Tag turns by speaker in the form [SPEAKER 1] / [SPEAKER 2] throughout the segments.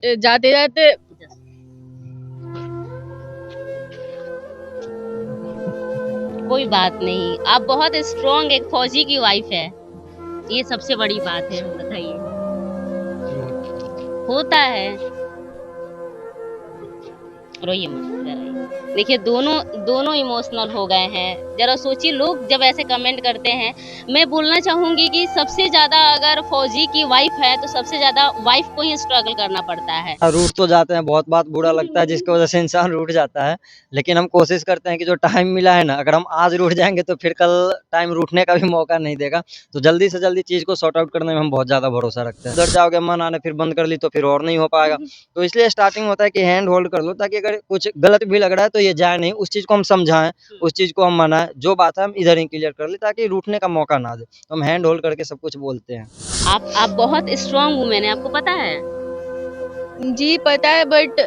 [SPEAKER 1] जाते जाते
[SPEAKER 2] कोई बात नहीं, आप बहुत स्ट्रॉन्ग एक फौजी की वाइफ है, ये सबसे बड़ी बात है। बताइए। होता है। रोइए मत, इधर आइए। देखिए दोनों दोनों इमोशनल हो गए हैं। जरा सोचिए, लोग जब ऐसे कमेंट करते हैं, मैं बोलना चाहूंगी कि सबसे ज्यादा अगर फौजी की वाइफ है तो सबसे ज्यादा वाइफ को ही स्ट्रगल करना पड़ता है।
[SPEAKER 3] रूठ तो जाते हैं, बहुत बात बुरा लगता है जिसकी वजह से इंसान रूठ जाता है, लेकिन हम कोशिश करते हैं कि जो टाइम मिला है ना, अगर हम आज रूठ जाएंगे तो फिर कल टाइम रूठने का भी मौका नहीं देगा। तो जल्दी से जल्दी चीज को सॉर्ट आउट करने में हम बहुत ज्यादा भरोसा रखते हैं। उधर जाओगे मन आने, फिर बंद कर ली तो फिर और नहीं हो पाएगा। तो इसलिए स्टार्टिंग होता है कि हैंड होल्ड कर लो, ताकि अगर कुछ गलत भी लग रहा है तो ये जाए नहीं, उस चीज को हम समझाएं, उस चीज को हम मनाएं, जो बात है हम इधर ही क्लियर कर ले, ताकि रूठने का मौका ना दे। तो हम हैंड होल्ड करके सब कुछ बोलते हैं।
[SPEAKER 2] आप बहुत स्ट्रॉन्ग वुमेन है, आपको पता है।
[SPEAKER 1] जी पता है, बट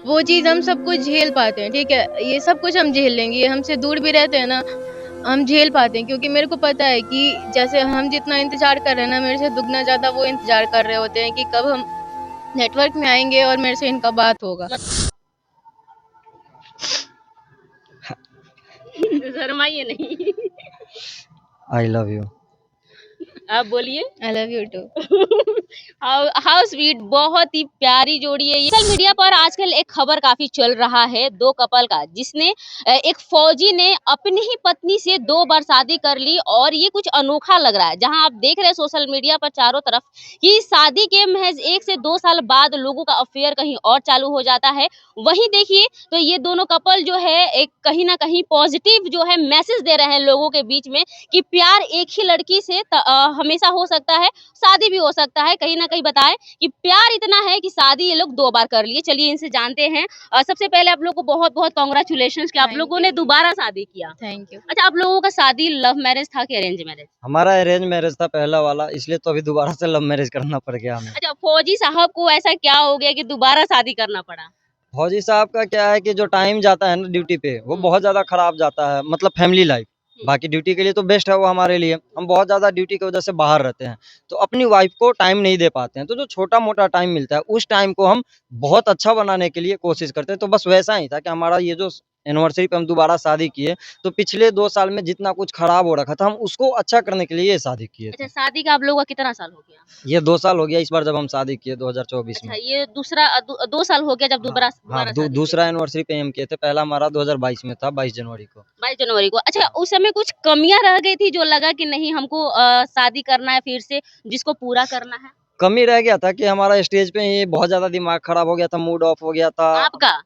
[SPEAKER 1] वो चीज़ हम सब कुछ झेल पाते हैं, ठीक है? ये सब कुछ हम झेल लेंगे, ये हमसे दूर भी रहते हैं ना, हम झेल पाते हैं, क्योंकि मेरे को पता है कि जैसे हम जितना इंतज़ार कर रहे हैं ना, मेरे से दुगना ज़्यादा वो इंतज़ार कर रहे होते हैं कि कब हम नेटवर्क में आएँगे और मेरे से इनका बात होगा।
[SPEAKER 2] शर्माइए नहीं।
[SPEAKER 3] I love you.
[SPEAKER 2] आप बोलिए।
[SPEAKER 1] I love you too.
[SPEAKER 2] How sweet, बहुत ही प्यारी जोड़ी है ये। सोशल मीडिया पर आजकल एक खबर काफी चल रहा है दो कपल का, जिसने एक फौजी ने अपनी ही पत्नी से 2 बार शादी कर ली, और ये कुछ अनोखा लग रहा है। जहां आप देख रहे हैं सोशल मीडिया पर चारों तरफ कि शादी के महज 1 से 2 साल बाद लोगों का अफेयर कहीं और चालू हो जाता है। वहीं देखिए तो ये दोनों कपल जो है एक कहीं ना कहीं पॉजिटिव जो है मैसेज दे रहे हैं लोगों के बीच में कि प्यार एक ही लड़की से हमेशा हो सकता है, शादी भी हो सकता है। कहीं ना कहीं बताएं कि प्यार इतना है कि शादी ये लोग 2 बार कर लिए। चलिए इनसे जानते हैं। सबसे पहले आप लोग को बहुत बहुत कांग्रेचुलेशन कि आप
[SPEAKER 1] थैंक
[SPEAKER 2] लोगों
[SPEAKER 1] यू।
[SPEAKER 2] ने दोबारा शादी किया।
[SPEAKER 1] Thank you.
[SPEAKER 2] अच्छा, आप लोगों का शादी लव मैरिज था कि अरेंज मैरिज?
[SPEAKER 3] हमारा अरेंज मैरिज था पहला वाला, इसलिए तो अभी दोबारा से लव मैरिज करना पड़ गया हमें।
[SPEAKER 2] अच्छा, फौजी साहब को ऐसा क्या हो गया कि दोबारा शादी करना पड़ा?
[SPEAKER 3] फौजी साहब का क्या है कि जो टाइम जाता है ना ड्यूटी पे, वो बहुत ज्यादा खराब जाता है, मतलब फैमिली लाइफ। बाकी ड्यूटी के लिए तो बेस्ट है वो हमारे लिए, हम बहुत ज्यादा ड्यूटी की वजह से बाहर रहते हैं, तो अपनी वाइफ को टाइम नहीं दे पाते हैं। तो जो छोटा मोटा टाइम मिलता है, उस टाइम को हम बहुत अच्छा बनाने के लिए कोशिश करते हैं। तो बस वैसा ही था कि हमारा ये जो एनिवर्सरी पे हम दोबारा शादी किए, तो पिछले 2 साल में जितना कुछ खराब हो रखा था, हम उसको अच्छा करने के लिए ये शादी किए
[SPEAKER 2] अच्छा,
[SPEAKER 3] थे।
[SPEAKER 2] शादी का आप लोगों का कितना साल हो गया?
[SPEAKER 3] ये 2 साल हो गया इस बार जब हम शादी किए 2024
[SPEAKER 2] अच्छा,
[SPEAKER 3] में।
[SPEAKER 2] ये दूसरा 2 साल हो गया जब
[SPEAKER 3] हाँ,
[SPEAKER 2] दोबारा
[SPEAKER 3] हाँ,
[SPEAKER 2] दोबारा शादी
[SPEAKER 3] दूसरा
[SPEAKER 2] किए।
[SPEAKER 3] एनिवर्सरी पे हम किए थे, पहला हमारा 2022 में था, 22 जनवरी को।
[SPEAKER 2] 22 जनवरी को। अच्छा, उस समय कुछ कमियां रह गई थी जो लगा कि नहीं हमको शादी करना है फिर से, जिसको पूरा करना है?
[SPEAKER 3] कमी रह गया था कि हमारा स्टेज पे ही बहुत ज़्यादा दिमाग खराब हो गया था, मूड ऑफ हो गया था,
[SPEAKER 2] आपका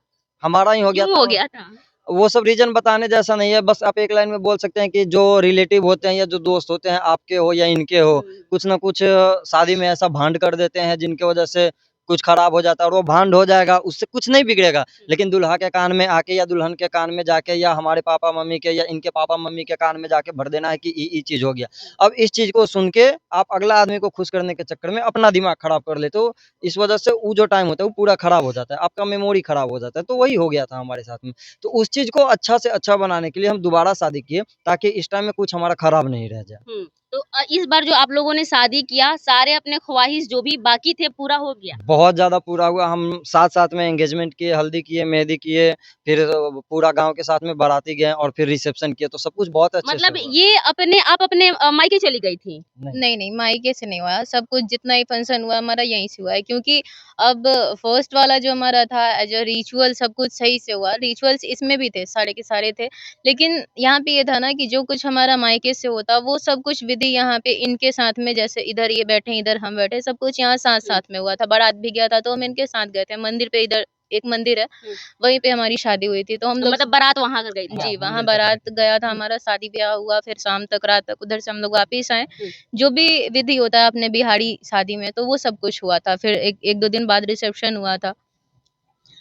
[SPEAKER 3] हमारा ही हो गया
[SPEAKER 2] क्यों
[SPEAKER 3] था।
[SPEAKER 2] हो गया था?
[SPEAKER 3] वो सब रीज़न बताने जैसा नहीं है, बस आप एक लाइन में बोल सकते हैं कि जो रिलेटिव होते हैं या जो दोस्त होते हैं, आपके हो या इनके हो, कुछ ना कुछ शादी में ऐसा भांड कर देते हैं जिनकी वजह से कुछ खराब हो जाता है, और वो भांड हो जाएगा, उससे कुछ नहीं बिगड़ेगा, लेकिन दूल्हा के कान में आके या दुल्हन के कान में जाके या हमारे पापा-मम्मी के या इनके पापा-मम्मी के कान में जाके भर देना है कि ये चीज़ हो गया। अब इस चीज़ को सुन के आप अगला आदमी को खुश करने के चक्कर में अपना दिमाग खराब कर लेते हो, इस वजह से वो जो टाइम होता है वो पूरा खराब हो जाता है, आपका मेमोरी खराब हो जाता है, तो वही हो गया था हमारे साथ में। तो उस चीज़ को अच्छा से अच्छा बनाने के लिए हम दोबारा शादी किए, ताकि इस टाइम में कुछ हमारा खराब नहीं रह जाए।
[SPEAKER 2] तो इस बार जो आप लोगों ने शादी किया, सारे अपने ख्वाहिश जो भी बाकी थे पूरा हो गया?
[SPEAKER 3] बहुत ज़्यादा पूरा हुआ, हम साथ-साथ में एंगेजमेंट किए, हल्दी किए, मेहंदी किए, फिर पूरा गाँव के साथ में बाराती गए और फिर रिसेप्शन किए, तो सब कुछ बहुत अच्छे से
[SPEAKER 2] मतलब
[SPEAKER 3] हुआ।
[SPEAKER 2] ये आप अपने मायके चली गई थी?
[SPEAKER 1] नहीं, नहीं, मायके से नहीं हुआ। सब कुछ जितना ही फंक्शन हुआ हमारा यहीं से हुआ है, क्योंकि अब फर्स्ट वाला जो हमारा था एज़ अ रिचुअल सब कुछ सही से हुआ। रिचुअल्स इसमें भी थे, सारे के सारे थे। लेकिन यहाँ पे ये था ना कि जो कुछ हमारा मायके से होता, वो सब कुछ विधि यहाँ पे इनके साथ में, जैसे इधर ये बैठे, इधर हम बैठे, सब कुछ यहाँ साथ-साथ में हुआ था। बारात भी गया था तो हम इनके साथ गए थे। मंदिर पे इधर एक मंदिर है, वहीं पे हमारी शादी हुई थी। तो हम
[SPEAKER 2] तो
[SPEAKER 1] लोग
[SPEAKER 2] मतलब बारात वहाँ गई थी?
[SPEAKER 1] जी,
[SPEAKER 3] हाँ,
[SPEAKER 1] वहाँ
[SPEAKER 3] मंदिर तक गए
[SPEAKER 1] बारात
[SPEAKER 3] थे।
[SPEAKER 1] गया था हमारा, शादी-ब्याह हुआ, फिर शाम तक, रात तक उधर से हम लोग वापिस आए। जो भी विधि होता है अपने बिहारी शादी में, तो वो सब कुछ हुआ था। फिर 1-2 दिन बाद रिसेप्शन हुआ था।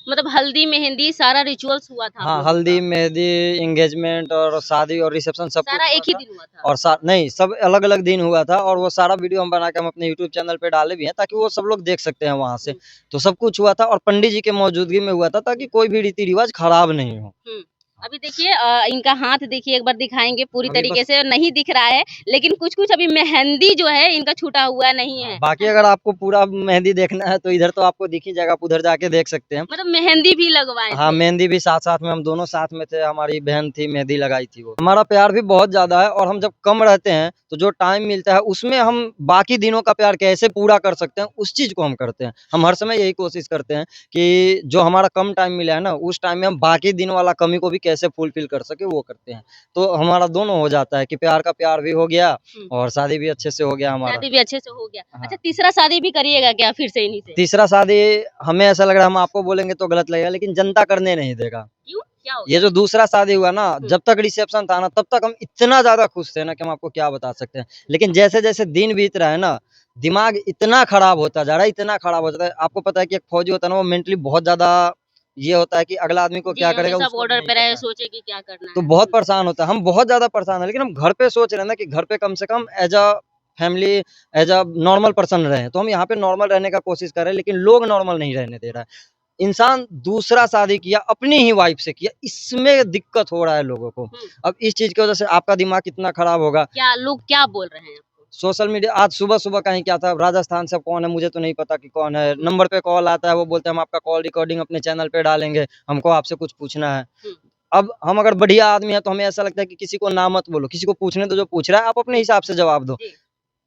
[SPEAKER 2] मतलब हल्दी, मेहंदी सारा रिचुअल्स हुआ था आप
[SPEAKER 3] हाँ,
[SPEAKER 2] लोगों
[SPEAKER 3] हल्दी,
[SPEAKER 2] का?
[SPEAKER 3] मेहंदी, एंगेजमेंट और शादी और रिसेप्शन सब
[SPEAKER 2] सारा
[SPEAKER 3] कुछ हुआ
[SPEAKER 2] एक ही
[SPEAKER 3] था।
[SPEAKER 2] दिन हुआ था?
[SPEAKER 3] और सा नहीं, सब अलग-अलग दिन हुआ था, और वो सारा वीडियो हम बना के हम अपने यूट्यूब चैनल पे डाले भी हैं, ताकि वो सब लोग देख सकते हैं वहाँ से। तो सब कुछ हुआ था और पंडित जी के मौजूदगी में हुआ था, ताकि कोई भी रीति-रिवाज खराब नहीं हो।
[SPEAKER 2] हुँ। अभी देखिए इनका हाथ देखिए, एक बार दिखाएंगे पूरी
[SPEAKER 3] अभी
[SPEAKER 2] तरीके
[SPEAKER 3] बस
[SPEAKER 2] से, नहीं दिख रहा है, लेकिन कुछ कुछ अभी मेहंदी जो है इनका छूटा हुआ नहीं है।
[SPEAKER 3] बाकी अगर आपको पूरा मेहंदी देखना है तो इधर तो आपको दिख ही जाएगा, आप उधर जाके देख सकते हैं।
[SPEAKER 2] मतलब मेहंदी भी लगवाए
[SPEAKER 3] हाँ,
[SPEAKER 2] थे।
[SPEAKER 3] मेहंदी भी साथ-साथ में, हम दोनों साथ में थे, हमारी बहन थी, मेहंदी लगाई थी वो। हमारा प्यार भी बहुत ज़्यादा है और हम जब कम रहते हैं, तो जो टाइम मिलता है उसमें हम बाकी दिनों का प्यार कैसे पूरा कर सकते हैं, उस चीज़ को हम करते हैं। हम हर समय यही कोशिश करते हैं कि जो हमारा कम टाइम मिला है ना, उस टाइम में हम बाकी दिन वाला कमी को भी कैसे फुलफ़िल कर सकें, वो करते हैं। तो हमारा दोनों हो जाता है कि प्यार का प्यार भी हो गया
[SPEAKER 2] हुँ।
[SPEAKER 3] और शादी भी अच्छे से हो गया हमारा।
[SPEAKER 2] शादी भी अच्छे से हो गया।
[SPEAKER 3] हाँ।
[SPEAKER 2] अच्छा, तीसरा शादी भी करिएगा क्या फिर से इन्हीं से?
[SPEAKER 3] तीसरा शादी हमें ऐसा लग रहा है, हम आपको बोलेंगे तो गलत लगेगा, लेकिन जनता करने नहीं देगा।
[SPEAKER 2] क्यों? क्या हो
[SPEAKER 3] ये
[SPEAKER 2] गया?
[SPEAKER 3] जो दूसरा शादी हुआ ना,
[SPEAKER 2] हुँ।
[SPEAKER 3] जब तक रिसेप्शन था ना, तब तक हम इतना ज़्यादा खुश थे ना कि हम आपको क्या बता सकते हैं। लेकिन जैसे-जैसे दिन बीत रहा है ना, दिमाग इतना खराब होता जा रहा है, इतना खराब हो जाता है। आपको पता है कि एक फौजी होता है ना, वो मेंटली बहुत ज़्यादा ये होता है कि अगला आदमी को
[SPEAKER 2] जी,
[SPEAKER 3] क्या करेगा
[SPEAKER 2] हमेशा
[SPEAKER 3] उसको भी
[SPEAKER 2] बॉर्डर
[SPEAKER 3] नहीं
[SPEAKER 2] पे रहे,
[SPEAKER 3] पता है।
[SPEAKER 2] सोचे कि क्या करना
[SPEAKER 3] तो
[SPEAKER 2] है।
[SPEAKER 3] बहुत
[SPEAKER 2] हुँ।
[SPEAKER 3] परेशान होता है, हम बहुत ज़्यादा परेशान हैं, लेकिन हम घर पे सोच रहे हैं ना कि घर पे कम से कम as a family, as a normal person रहें। तो हम यहाँ पे नॉर्मल रहने का कोशिश कर रहे हैं, लेकिन लोग नॉर्मल नहीं रहने दे रहा है। इंसान दूसरा शादी किया, अपनी ही वाइफ़ से किया, इसमें दिक्कत हो रहा है लोगों को।
[SPEAKER 2] हुँ।
[SPEAKER 3] अब इस चीज़ की वज़ह से आपका दिमाग कितना खराब होगा।
[SPEAKER 2] क्या लोग क्या बोल रहे हैं आपको?
[SPEAKER 3] सोशल मीडिया आज सुबह-सुबह कहीं क्या था, राजस्थान से कौन है मुझे तो नहीं पता कि कौन है।
[SPEAKER 2] हुँ।
[SPEAKER 3] नंबर पे कॉल आता है, वो बोलते हैं हम आपका कॉल रिकॉर्डिंग अपने चैनल पे डालेंगे, हमको आपसे कुछ पूछना है।
[SPEAKER 2] हुँ।
[SPEAKER 3] अब हम अगर बढ़िया आदमी हैं तो हमें ऐसा लगता है कि किसी को ना मत बोलो, किसी को पूछने दो जो पूछ रहा है, आप अपने हिसाब से जवाब दो।
[SPEAKER 2] जी।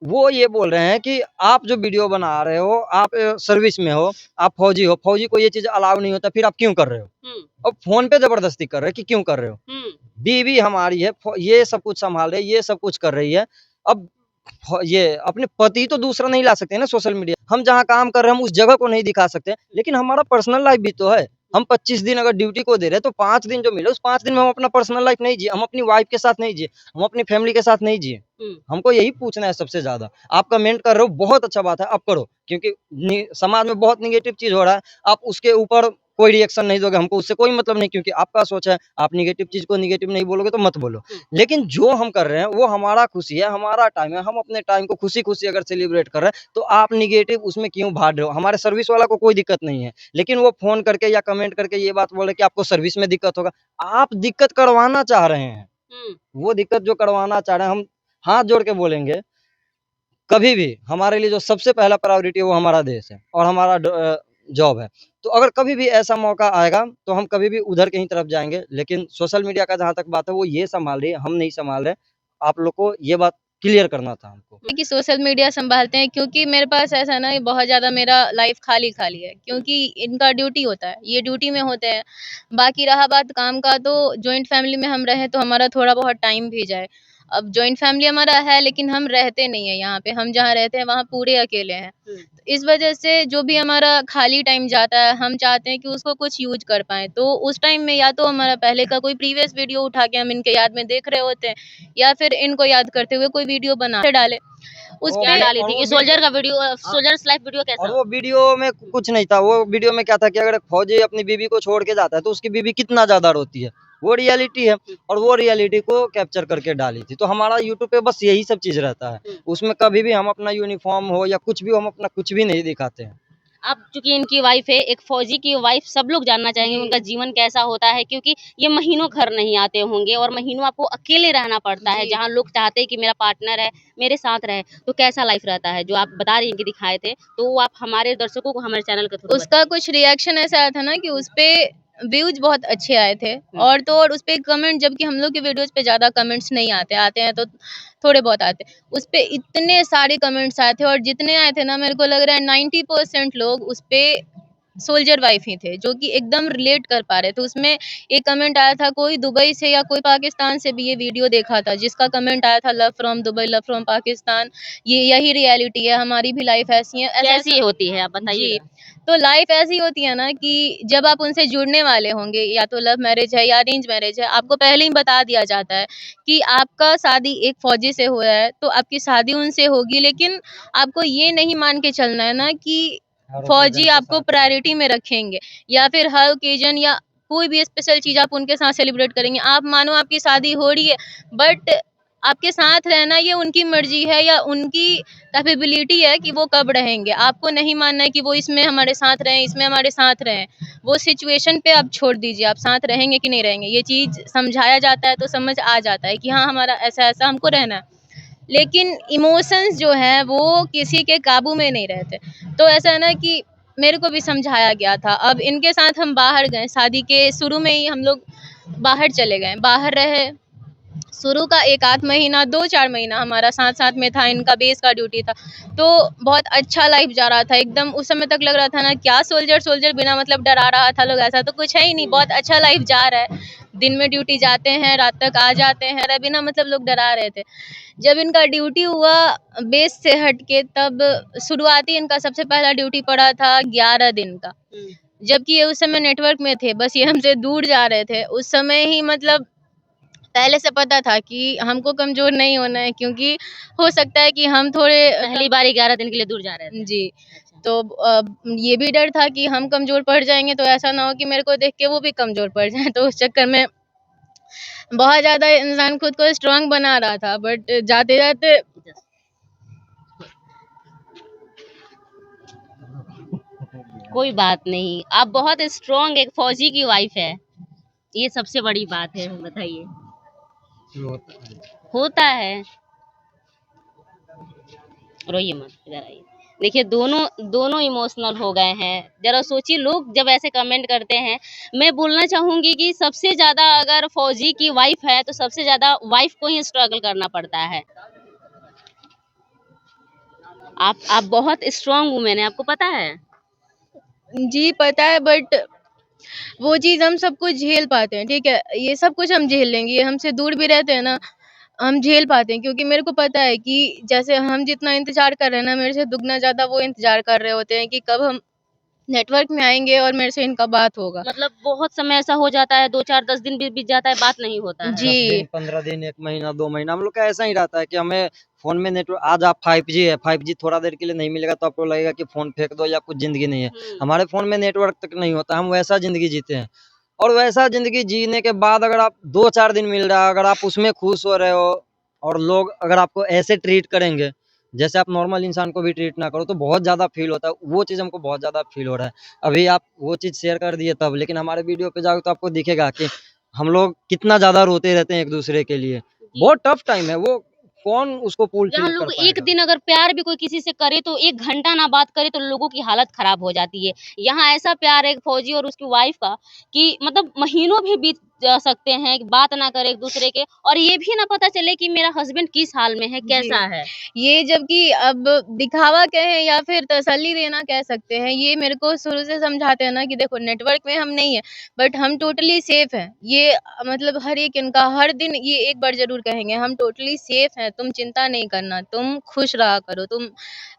[SPEAKER 3] वो ये बोल रहे हैं कि आप जो वीडियो बना रहे हो, आप सर्विस में हो, आप फौजी हो, फौजी को ये चीज़ अलाउ नहीं होता, फिर आप क्यों कर रहे हो?
[SPEAKER 2] हुँ।
[SPEAKER 3] अब फ़ोन पे ज़बरदस्ती कर रहे हैं कि क्यों कर रहे हो?
[SPEAKER 2] हुँ।
[SPEAKER 3] बीवी हमारी है, ये सब कुछ सँभाल रही है, ये सब कुछ कर रही है। अब ये अपने पति तो दूसरा नहीं ला सकते ना सोशल मीडिया। हम जहाँ काम कर रहे हैं, हम उस जगह को नहीं दिखा सकते, लेकिन हमारा पर्सनल लाइफ़ भी तो है। हम 25 दिन अगर ड्यूटी को दे रहे हैं, तो 5 दिन जो मिले, उस 5 दिन में हम अपना पर्सनल लाइफ़ नहीं जिए, हम अपनी वाइफ़ के साथ नहीं जिए, हम अपनी फैमिली के साथ नहीं जिए।
[SPEAKER 2] हुँ।
[SPEAKER 3] हमको यही पूछना है सबसे ज़्यादा। आप कमेंट कर रहे हो, बहुत अच्छा बात है, आप करो, क्योंकि समाज में बहुत नेगेटिव चीज़ हो रहा है, आप उसके ऊपर कोई रिएक्शन नहीं दोगे, हमको उससे कोई मतलब नहीं, क्योंकि आपका सोच है, आप नेगेटिव चीज़ को नेगेटिव नहीं बोलोगे तो मत बोलो।
[SPEAKER 2] हुँ।
[SPEAKER 3] लेकिन जो हम कर रहे हैं, वो हमारा खुशी है, हमारा टाइम है, हम अपने टाइम को खुशी-खुशी अगर सेलिब्रेट कर रहे हैं, तो आप नेगेटिव उसमें क्यों भाग रहे हो? हमारे सर्विस वाला को कोई दिक्कत नहीं है, लेकिन वो फ़ोन करके या कमेंट करके ये बात बोल रहे हैं कि आपको सर्विस में दिक्कत होगा। आप दिक्कत करवाना चाह रहे हैं,
[SPEAKER 2] हुँ।
[SPEAKER 3] वो दिक्कत जो करवाना चाह रहे हैं, हम हाथ जोड़ के बोलेंगे, कभी भी हमारे लिए जो सबसे पहला प्रायोरिटी है वो हमारा देश है और हमारा जॉब है। तो अगर कभी भी ऐसा मौका आएगा तो हम कभी भी उधर की ही तरफ जाएँगे, लेकिन सोशल मीडिया का जहाँ तक बात है वो ये सँभाल रही है, हम नहीं सँभाल रहे। आप लोग को ये बात क्लियर करना था हमको।
[SPEAKER 1] कि सोशल मीडिया सँभालते हैं क्योंकि मेरे पास ऐसा है ना कि बहुत ज़्यादा मेरा लाइफ़ खाली-खाली है क्योंकि इनका ड्यूटी होता है, ये ड्यूटी में होते हैं। बाकी रहा बात काम का तो जॉइंट फ़ैमिली में हम रहें तो हमारा थोड़ा बहुत टाइम भी जाए। अब जॉइंट फ़ैमिली हमारा है लेकिन हम रहते नहीं हैं यहाँ पे, हम जहाँ रहते हैं वहाँ पूरे अकेले हैं।
[SPEAKER 2] हुँ।
[SPEAKER 1] तो इस वज़ह से जो भी हमारा खाली टाइम जाता है, हम चाहते हैं कि उसको कुछ यूज़ कर पाएँ। तो उस टाइम में या तो हमारा पहले का कोई प्रीवियस वीडियो उठा के हम इनके याद में देख रहे होते हैं या फिर इनको याद करते हुए कोई वीडियो बना के डालें।
[SPEAKER 2] क्या
[SPEAKER 1] उसपे
[SPEAKER 2] डाली
[SPEAKER 3] और
[SPEAKER 2] थी
[SPEAKER 3] वो
[SPEAKER 2] कि
[SPEAKER 3] वीडियो
[SPEAKER 2] सोल्जर का वीडियो
[SPEAKER 3] हाँ,
[SPEAKER 2] सोल्जर्स लाइफ वीडियो
[SPEAKER 3] और
[SPEAKER 2] कैसा?
[SPEAKER 3] वो वीडियो में कुछ नहीं था, वो वीडियो में क्या था कि अगर फौजी अपनी बीवी को छोड़ के जाता है, तो उसकी बीवी कितना ज़्यादा रोती है, वो रियलिटी है
[SPEAKER 2] हुँ।
[SPEAKER 3] और वो रियलिटी को कैप्चर करके डाली थी। तो हमारा यूट्यूब पे बस यही सब चीज़ रहता है,
[SPEAKER 2] हुँ।
[SPEAKER 3] उसमें कभी भी हम अपना यूनिफ़ॉर्म हो या कुछ भी हो, हम अपना कुछ भी नहीं दिखाते हैं।
[SPEAKER 2] अब चूँकि इनकी वाइफ़ है, एक फ़ौजी की वाइफ़, सब लोग जानना चाहेंगे
[SPEAKER 1] जी।
[SPEAKER 2] उनका जीवन कैसा होता है, क्योंकि ये महीनों घर नहीं आते होंगे और महीनों आपको अकेले रहना पड़ता है,
[SPEAKER 1] जी।
[SPEAKER 2] जहाँ लोग चाहते हैं कि मेरा पार्टनर है, मेरे साथ रहे। तो कैसा लाइफ़ रहता है? जो आप बता रही हैं कि दिखाए थे, तो वो आप हमारे दर्शकों को हमारे चैनल के थ्रू
[SPEAKER 1] उसका
[SPEAKER 2] बताइए।
[SPEAKER 1] कुछ रिएक्शन ऐसा आया था ना कि उसपे व्यूज़ बहुत अच्छे आए थे
[SPEAKER 2] हुँ।
[SPEAKER 1] और तो और उसपे कमेंट जबकि हम लोग के वीडियोज़ पे ज़्यादा कमेंट्स नहीं आते, आते हैं तो थोड़े बहुत आते हैं। उसपे इतने सारे कमेंट्स आए थे और जितने आए थे ना मेरे को लग रहा है 90% लोग उसपे सोल्जर वाइफ ही थे, जो कि एकदम रिलेट कर पा रहे थे। उसमें एक कमेंट आया था कोई दुबई से या कोई पाकिस्तान से भी ये वीडियो देखा था, जिसका कमेंट आया था love from Dubai, love from Pakistan, ये यही रियलिटी है, हमारी भी लाइफ ऐसी है।
[SPEAKER 2] कैसी
[SPEAKER 1] ऐसा-ऐसा
[SPEAKER 2] होती है आप
[SPEAKER 1] जी,
[SPEAKER 2] बताइएगा?
[SPEAKER 1] तो लाइफ ऐसी होती है ना कि जब आप उनसे जुड़ने वाले होंगे या तो लव मैरिज है या अरेंज मैरिज है, आपको पहले ही बता दिया जाता है कि आपका शादी एक फ़ौजी से हुआ है, तो आपकी शादी उनसे होगी लेकिन आपको ये नहीं मान के चलना है ना कि
[SPEAKER 3] हर
[SPEAKER 1] फ़ौजी
[SPEAKER 3] ओकेज़न पे
[SPEAKER 1] आपको
[SPEAKER 3] साथ
[SPEAKER 1] प्रायोरिटी में रखेंगे या फिर हर ओकेज़न या कोई भी स्पेशल चीज़ आप उनके साथ सेलिब्रेट करेंगे। आप मानो आपकी शादी हो रही है बट आपके साथ रहना ये उनकी मर्ज़ी है या उनकी कैपेबिलिटी है कि वो कब रहेंगे। आपको नहीं मानना है कि वो इसमें हमारे साथ रहें, इसमें हमारे साथ रहें। वो सिचुएशन पे आप छोड़ दीजिए, आप साथ रहेंगे कि नहीं रहेंगे। ये चीज़ समझाया जाता है तो समझ आ जाता है कि हाँ, हमारा ऐसा-ऐसा हमको रहना है। लेकिन इमोशंस जो हैं वो किसी के काबू में नहीं रहते। तो ऐसा है ना कि मेरे को भी समझाया गया था। अब इनके साथ हम बाहर गए, शादी के शुरू में ही हम लोग बाहर चले गए, बाहर रहे। शुरू का 1 आध महीना, 2-4 महीना हमारा साथ-साथ में था, इनका बेस का ड्यूटी था। तो बहुत अच्छा लाइफ़ जा रहा था एकदम। उस समय तक लग रहा था ना, क्या सोल्जर बिना मतलब डरा रहा था लोग, ऐसा तो कुछ है ही नहीं, बहुत अच्छा लाइफ़ जा रहा है। दिन में ड्यूटी जाते हैं, रात तक आ जाते हैं, बिना मतलब लोग डरा रहे थे। जब इनका ड्यूटी हुआ बेस से हट के, तब शुरुआती इनका सबसे पहला ड्यूटी पड़ा था 11 दिन का। जबकि ये उस समय नेटवर्क में थे, बस ये हमसे दूर जा रहे थे। उस समय ही मतलब पहले से पता था कि हमको कमज़ोर नहीं होना है, क्योंकि हो सकता है कि हम थोड़े
[SPEAKER 2] पहली बार 11 दिन के लिए दूर जा रहे थे।
[SPEAKER 1] जी। तो ये भी डर था कि हम कमज़ोर पड़ जाएँगे, तो ऐसा ना हो कि मेरे को देख के वो भी कमज़ोर पड़ जाएँ। तो उस चक्कर में बहुत ज़्यादा इंसान खुद को स्ट्रॉन्ग बना रहा था, बट जाते-जाते
[SPEAKER 2] कोई बात नहीं, आप बहुत स्ट्रॉन्ग एक फौजी की वाइफ है, ये सबसे बड़ी बात है, बताइए। होता है, रोइए मत, इधर आइए। देखिए दोनों दोनों इमोशनल हो गए हैं। ज़रा सोचिए, लोग जब ऐसे कमेंट करते हैं, मैं बोलना चाहूँगी कि सबसे ज़्यादा अगर फौजी की वाइफ है, तो सबसे ज़्यादा वाइफ को ही स्ट्रगल करना पड़ता है। आप बहुत स्ट्रॉन्ग वुमन है, आपको पता है?
[SPEAKER 1] जी, पता है, बट वो चीज़ हम सब कुछ झेल पाते हैं, ठीक है? ये सब कुछ हम झेल लेंगे, ये हमसे दूर भी रहते हैं ना, हम झेल पाते हैं, क्योंकि मेरे को पता है कि जैसे हम जितना इंतज़ार कर रहे हैं ना, मेरे से दुगना ज़्यादा वो इंतज़ार कर रहे होते हैं कि कब हम नेटवर्क में आएँगे और मेरे से इनका बात होगा।
[SPEAKER 2] मतलब बहुत समय ऐसा हो जाता है, 2, 4, 10 दिन भी बीत जाता है, बात नहीं होता है।
[SPEAKER 3] 10
[SPEAKER 1] जी।
[SPEAKER 3] दिन, 15 दिन, 1 महीना, 2 महीना हम लोग का ऐसा ही रहता है कि हमें फ़ोन में नेटवर्क आज आप 5G है, 5G थोड़ा देर के लिए नहीं मिलेगा तो आपको लगेगा कि फ़ोन फेंक दो या कुछ ज़िंदगी नहीं है। हमारे फ़ोन में नेटवर्क तक नहीं होता, हम वैसा ज़िंदगी जीते हैं। और वैसा ज़िंदगी जीने के बाद अगर आप 2-4 दिन मिल रहा है, अगर आप उसमें खुश हो रहे हो और लोग अगर आपको ऐसे ट्रीट करेंगे, जैसे आप नॉर्मल इंसान को भी ट्रीट ना करो, तो बहुत ज़्यादा फ़ील होता है। वो चीज़ हमको बहुत ज़्यादा फ़ील हो रहा है। अभी आप वो चीज़ शेयर कर दिए तब, लेकिन हमारे वीडियो पे जाओगे तो आपको दिखेगा कि हम लोग कितना ज़्यादा रोते रहते हैं एक-दूसरे के लिए।
[SPEAKER 2] जी।
[SPEAKER 3] बहुत टफ टाइम है वो, कौन उसको
[SPEAKER 2] जहाँ
[SPEAKER 3] फुलफ़िल कर
[SPEAKER 2] लोग एक
[SPEAKER 3] पाएगा?
[SPEAKER 2] दिन अगर प्यार भी कोई किसी से करे तो 1 घंटा ना बात करे तो लोगों की हालत खराब हो जाती है। यहाँ ऐसा प्यार है एक फौजी और उसकी वाइफ़ का कि मतलब महीनों भी बीत जा सकते हैं, बात ना करें एक-दूसरे के और ये भी ना पता चले कि मेरा हस्बैंड किस हाल में है, कैसा
[SPEAKER 1] जी।
[SPEAKER 2] है।
[SPEAKER 1] ये जबकि अब दिखावा कहें या फिर तसल्ली देना कह सकते हैं, ये मेरे को शुरू से समझाते हैं ना कि देखो, नेटवर्क में हम नहीं हैं, बट हम टोटली सेफ हैं। ये मतलब हर एक इनका हर दिन ये एक बार ज़रूर कहेंगे, हम टोटली सेफ हैं, तुम चिंता नहीं करना, तुम खुश रहा करो, तुम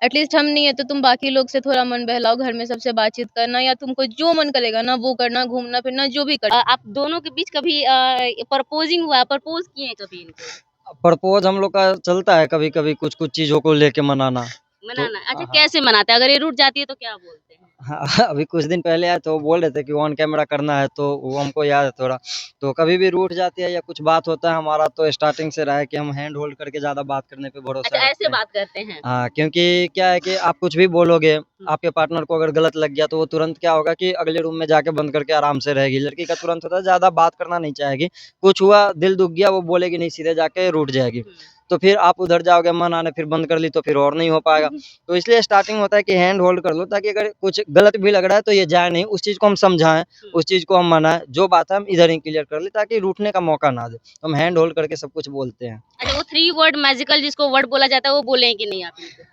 [SPEAKER 1] एटलीस्ट हम नहीं है तो तुम बाकी लोग से थोड़ा मन बहलाओ, घर में सबसे बातचीत करना, या तुमको जो मन करेगा ना वो करना, घूमना-फिरना जो भी करना।
[SPEAKER 2] आप दोनों के बीच कभी प्रपोज़िंग हुआ, प्रपोज़ किए हैं कभी इनको?
[SPEAKER 3] प्रपोज़ हम लोग का चलता है कभी-कभी कुछ-कुछ चीज़ों को लेके मनाना। तो
[SPEAKER 2] मनाना अच्छा
[SPEAKER 3] हाँ।
[SPEAKER 2] कैसे मनाते हैं? अगर ये रूठ जाती है तो क्या बोलते हैं?
[SPEAKER 3] हाँ, अभी कुछ दिन पहले आए तो वो बोल रहे थे कि ऑन कैमरा करना है, तो वो हमको याद है थोड़ा। तो कभी भी रूठ जाती है या कुछ बात होता है, हमारा तो स्टार्टिंग से रहा है कि हम हैंड होल्ड करके ज़्यादा बात करने पे भरोसा
[SPEAKER 2] अच्छा
[SPEAKER 3] रखते
[SPEAKER 2] ऐसे
[SPEAKER 3] हैं।
[SPEAKER 2] बात करते हैं।
[SPEAKER 3] हाँ, क्योंकि क्या है कि आप कुछ भी बोलोगे, आपके पार्टनर को अगर गलत लग गया तो वो तुरंत क्या होगा कि अगले रूम में जाके बंद करके आराम से रहेगी। लड़की का तुरंत होता है ज़्यादा बात करना नहीं चाहेगी, कुछ हुआ, दिल दुख गया, वो बोलेगी नहीं, सीधे जाके रूठ जाएगी।
[SPEAKER 2] हुँ।
[SPEAKER 3] तो फिर आप उधर जाओगे मन आने, फिर बंद कर ली तो फिर और नहीं हो पाएगा। तो इसलिए स्टार्टिंग होता है कि हैंड होल्ड कर लो, ताकि अगर कुछ गलत भी लग रहा है तो ये जाए नहीं, उस चीज़ को हम समझाएँ, उस चीज़ को हम मनाएँ, जो बात है हम इधर ही क्लियर कर लें ताकि रूठने का मौका ना दें। तो हम हैंड होल्ड करके सब कुछ बोलते हैं।
[SPEAKER 2] अच्छा वो 3 वर्ड मैजिकल जिसको वर्ड बोला जाता है वो बोले हैं कि नहीं आप इनको?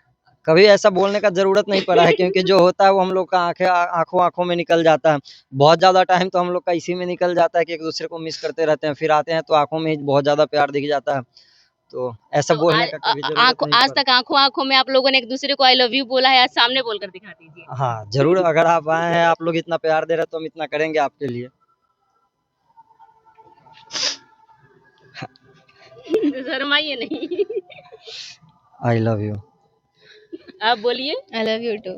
[SPEAKER 3] कभी ऐसा बोलने का ज़रूरत नहीं पड़ा है, क्योंकि जो होता है वो हम लोग का आँखों-आँखों में निकल जाता है। बहुत ज़्यादा टाइम तो हम लोग का इसी में निकल जाता है कि एक-दूसरे को मिस करते रहते हैं, फिर आते हैं तो आँखों में ही बहुत ज़्यादा प्यार दिख जाता है। तो ऐसा
[SPEAKER 2] तो
[SPEAKER 3] बोलने का कभी ज़रूरत
[SPEAKER 2] आँखों
[SPEAKER 3] नहीं
[SPEAKER 2] आज
[SPEAKER 3] पड़ा।
[SPEAKER 2] तक आँखों-आँखों में आप लोगों ने एक-दूसरे को आई लव यू बोला है, आज सामने बोलकर दिखा दीजिए।
[SPEAKER 3] हाँ, ज़रूर अगर आप आए हैं, आप लोग इतना प्यार दे रहे हैं तो हम इतना करेंगे आपके लिए।
[SPEAKER 2] शर्माइए नहीं।
[SPEAKER 3] I love you.
[SPEAKER 2] आप बोलिए।
[SPEAKER 1] I love you too.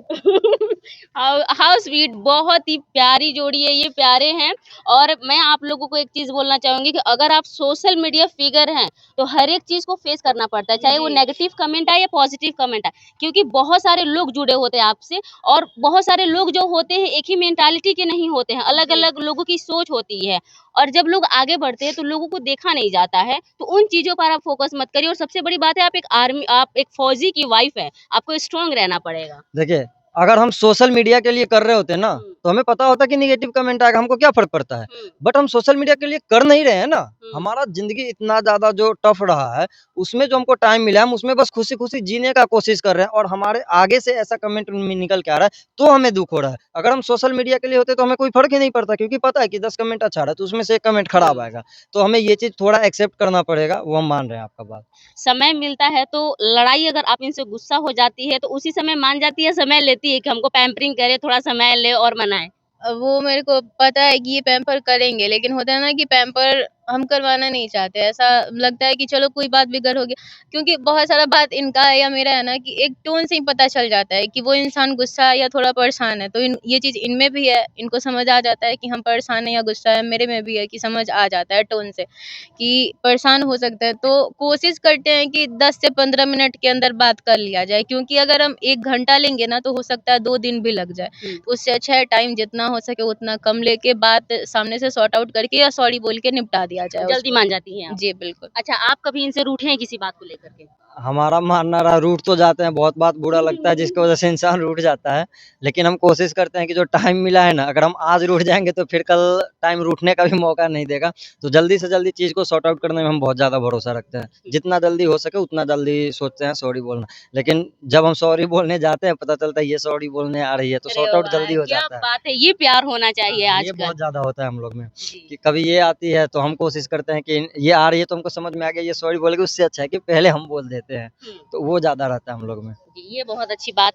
[SPEAKER 2] How sweet, बहुत ही प्यारी जोड़ी है, ये प्यारे हैं। और मैं आप लोगों को एक चीज बोलना चाहूंगी कि अगर आप सोशल मीडिया फिगर हैं तो हर एक चीज को फेस करना पड़ता है, चाहे वो
[SPEAKER 1] जी।
[SPEAKER 2] नेगेटिव कमेंट आए या पॉजिटिव कमेंट आए, क्योंकि बहुत सारे लोग जुड़े होते हैं आपसे। और बहुत सारे लोग जो होते हैं एक ही मेंटालिटी के नहीं होते हैं, अलग
[SPEAKER 1] जी।
[SPEAKER 2] अलग लोगों की सोच होती है। और जब लोग आगे बढ़ते हैं तो लोगों को देखा नहीं जाता है, तो उन चीजों पर आप फोकस मत करिए। और सबसे बड़ी बात है, आप एक फौजी की वाइफ है, आपको स्ट्रांग रहना पड़ेगा।
[SPEAKER 3] देखिए, अगर हम सोशल मीडिया के लिए कर रहे होते ना,
[SPEAKER 2] हुँ।
[SPEAKER 3] तो हमें पता होता कि नेगेटिव कमेंट आएगा, हमको क्या फ़र्क पड़ता है?
[SPEAKER 2] हुँ।
[SPEAKER 3] बट हम सोशल मीडिया के लिए कर नहीं रहे हैं ना।
[SPEAKER 2] हुँ।
[SPEAKER 3] हमारा ज़िंदगी इतना ज़्यादा जो टफ़ रहा है, उसमें जो हमको टाइम मिला है, हम उसमें बस खुशी-खुशी जीने का कोशिश कर रहे हैं और हमारे आगे से ऐसा कमेंट में निकल के आ रहा है, तो हमें दुःख हो रहा है। अगर हम सोशल मीडिया के लिए होते, तो हमें कोई फ़र्क ही नहीं पड़ता क्योंकि पता है कि 10 कमेंट अच्छा आ रहा है, तो उसमें से 1 कमेंट खराब
[SPEAKER 2] हुँ।
[SPEAKER 3] आएगा। तो हमें ये चीज़ थोड़ा एक्सेप्ट करना पड़ेगा, वो हम मान रहे हैं आपका बात।
[SPEAKER 2] समय मिलता है तो लड़ाई, अगर आप इनसे गुस्सा हो जाती है तो उसी समय मान जाती है, समय लेती है कि हमको पैम्परिंग करे, थोड़ा समय ले और मनाए?
[SPEAKER 1] वो मेरे को पता है कि ये पैम्पर करेंगे, लेकिन होता है ना कि पैम्पर हम करवाना नहीं चाहते। ऐसा लगता है कि चलो कोई बात बिगड़ हो गया, क्योंकि बहुत सारा बात इनका है या मेरा है ना कि एक टोन से ही पता चल जाता है कि वो इंसान गुस्सा है या थोड़ा परेशान है। तो ये चीज़ इनमें भी है, इनको समझ आ जाता है कि हम परेशान हैं या गुस्सा है। मेरे में भी है कि समझ आ जाता है टोन से कि परेशान हो सकता है। तो कोशिश करते हैं कि 10 से 15 मिनट के अंदर बात कर लिया जाए, क्योंकि अगर हम 1 घंटा लेंगे ना तो हो सकता है 2 दिन भी लग जाए।
[SPEAKER 2] हुँ।
[SPEAKER 1] तो उससे अच्छा है टाइम जितना हो सके उतना कम लेके बात सामने से सॉर्ट आउट करके या सॉरी बोल के निपटा दिया जाए
[SPEAKER 2] जल्दी
[SPEAKER 1] उसको।
[SPEAKER 2] मान जाती हैं आप।
[SPEAKER 1] जी, बिल्कुल।
[SPEAKER 2] अच्छा, आप कभी इनसे रूठे हैं किसी बात को लेकर के?
[SPEAKER 3] हमारा मानना रहा रूठ तो जाते हैं, बहुत बात बुरा लगता है जिसकी वज़ह से इंसान रूठ जाता है। लेकिन हम कोशिश करते हैं कि जो टाइम मिला है ना, अगर हम आज रूठ जाएँगे तो फिर कल टाइम रूठने का भी मौका नहीं देगा। तो जल्दी से जल्दी चीज़ को सॉर्ट आउट करने में हम बहुत ज़्यादा भरोसा रखते हैं। जितना जल्दी हो सके उतना जल्दी सोचते हैं सॉरी बोलना। लेकिन जब हम सॉरी बोलने जाते हैं पता चलता है ये सॉरी बोलने आ रही है तो
[SPEAKER 2] अरे
[SPEAKER 3] सॉर्ट आउट
[SPEAKER 2] वाह!
[SPEAKER 3] जल्दी हो
[SPEAKER 2] क्या
[SPEAKER 3] जाता है।
[SPEAKER 2] बात है! ये प्यार होना चाहिए
[SPEAKER 3] हाँ, ये
[SPEAKER 2] आजकल।
[SPEAKER 3] बहुत ज़्यादा होता है हम लोग में
[SPEAKER 2] जी।
[SPEAKER 3] कि कभी ये आती है तो हम कोशिश करते हैं कि ये आ रही है तो हमको समझ में आ गया ये सॉरी बोलेगी उससे अच्छा है कि पहले हम बोल देते हैं।
[SPEAKER 2] हुँ।
[SPEAKER 3] तो वो ज़्यादा रहता है हम लोग में।
[SPEAKER 2] जी, ये बहुत अच्छी बात